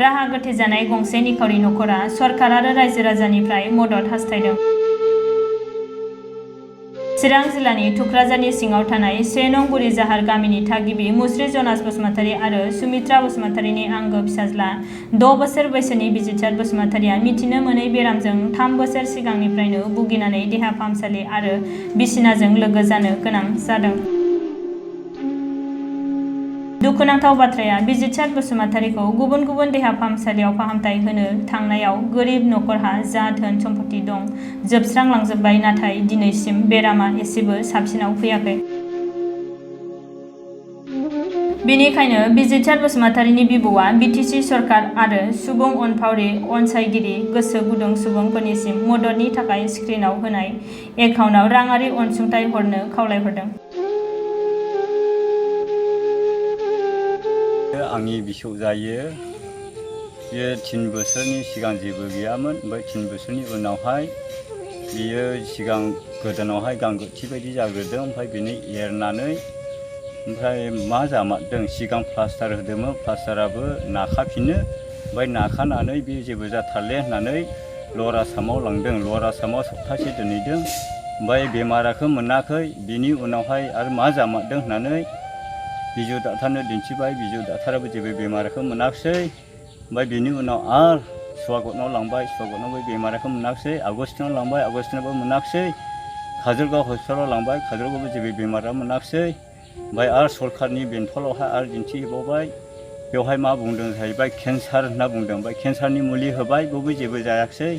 राहा गोथे जानाय गंसे निखावरि नखरा सरकार आरो रायजो राजानिफ्राय मदद हास्थायदों। चिरां जिल्लानि थुक्राझारनि सिङाव थानाय 1 नं बुरिजाहार गामिनि थागिबि मुस्रि जनास बसुमतारी आरो सुमित्रा बसुमतारीनि आंगो फिसाज्ला 6 बोसोर बैसोनि बिजित बसुमतारीया मिथिनो मोनै बेरामजों 3 बोसोर सिगांनिफ्रायनो भुगिनानै देहा फाहामसालि आरो बिसिनाजों लोगो जानो गोनां जादों। दुखुनांथाव बाथ्राया बिजित बसुमतारीखौ गुबुन गुबुन देहा फाहामसालियाव फाहामथाय होनो थांनायाव गोरिब नखरहा जा धोन सम्पति दं जोबस्रांलांजोब्बाय, नाथाय दिनैसिम बेरामा एसेबो साबसिनाव फैयाखै। बेनिखायनो बिजित बसुमतारीनि बिबौआ बिटिसि सरकार आरो सुबुं अनफावरि अनसायगिरि गोसो गुदुं सुबुंफोरनिसिम मददनि थाखाय स्क्रिनआव होनाय एकाउन्टआव राङारि अनसुंथाइ हरनो खावलायहरदों। आंनि बिसौ जायो, बियो 3 बोसोरनि सिगां जेबो गैयामोन। ओमफ्राय 3 बोसोरनि उनावहाय बियो सिगां गोदोनावहाय गांगोथि बायदि जाग्रोदों। ओमफ्राय बिनो एरनानै ओमफ्राय मा जामारदों, सिगां प्लास्टार होदोंमोन, प्लास्टाराबो नाखाफिनो। ओमफ्राय नाखानानै बे जेबो जाथारले होननानै लवार आसामाव लांदों। लवार आसामाव सप्तासे दोनहैदों। ओमफ्राय बेमाराखौ मोनाखै। बिनि उनावहाय आरो मा जामारदों होननानै बिजु डाक्टारनो दिन्थिबाय। बिजु डाक्टाराबो जेबो बेमारखौ मोनाखिसै। ओमफ्राय बिनि उनाव आरो सुवागतनाव लांबाय। सुवागतनावबो बेमारखौ मोनाखिसै। आगस्टिनाव लांबाय। आगस्टिनावबो मोनाखिसै। काजलगाव हस्पिटालाव लांबाय। काजलगावआवबो जेबो बेमारा मोनाखिसै। ओमफ्राय आरो सरकारनि बेंटलावहाय आरो दिन्थिहैबावबाय। बेवहाय मा बुंदों जाहैबाय, केन्सार होनना बुंदों। ओमफ्राय केन्सारनि मुलि होबाय, बेवबो जेबो जायाखिसै।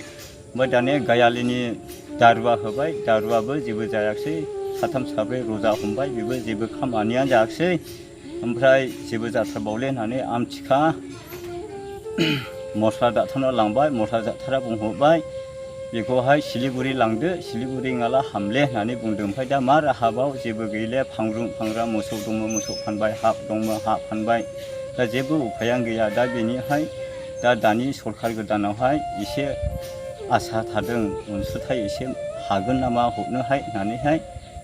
ओमफ्राय दानिया गायालिनि दारुवा होबाय, दारुवाबो जेबो जायाखिसै। 3 साब्रै रजा हमबाय, बेबो जेबो खामानियानो जायाखिसै। ओमफ्राय जेबो जाथारबावले होननानै आमथिखा मस्ला डाक्टारनाव लांबाय। मस्ला डाक्टारा बुंहरबाय बेखौहाय सिलिगुरि लांदो, सिलिगुरि नङाला हामले होननानै बुंदों। ओमफ्राय दा मा राहाबाव जेबो गैले, फांग्रुं फांग्रा मोसौ दंमोन मोसौ फानबाय, हा दंमोन हा फानबाय, दा जेबो उफायानो गैया। दा बेनिहाय दानि सरकार गोदानावहाय एसे आसा थादों, अनसुंथाइ एसे हागोन नामा हरनोहाय होननानैहाय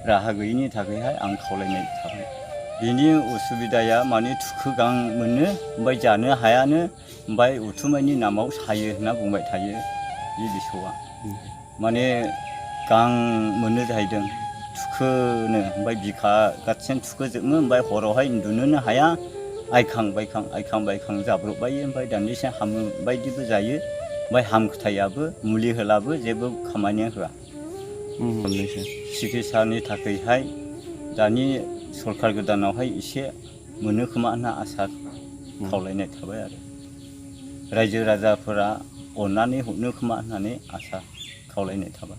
राहा गैयिनि थाखायहाय आं खावलायनाय थाबाय। बिनि उसुबिदाया माने थुखोगां मोनो, ओमफ्राय जानो हायानो, ओमफ्राय उथुमायनि नामाव सायो होनना बुंबाय थायो बे बिसौआ। माने गां मोनो जाहैदों थुखोनो, ओमफ्राय बिखा गाथिनो थुखोजोबो। ओमफ्राय हरावहाय उन्दुनोनो हाया, आइखां बायखां जाब्रबबायो। ओमफ्राय दान्दिसे हामो बायदिबो जायो। ओमफ्राय हामखुथायाबो मुलि होलाबो जेबो खामानिया होआ। सिकित्सानि थाखायहाय दानि सरकार गोदानावहाय एसे मोनो खोमा होनना आसा खावलायनाय थाबाय आरो रायजो राजाफोरा अननानै हरनो खोमा होननानै आसा खावलायनाय थाबाय।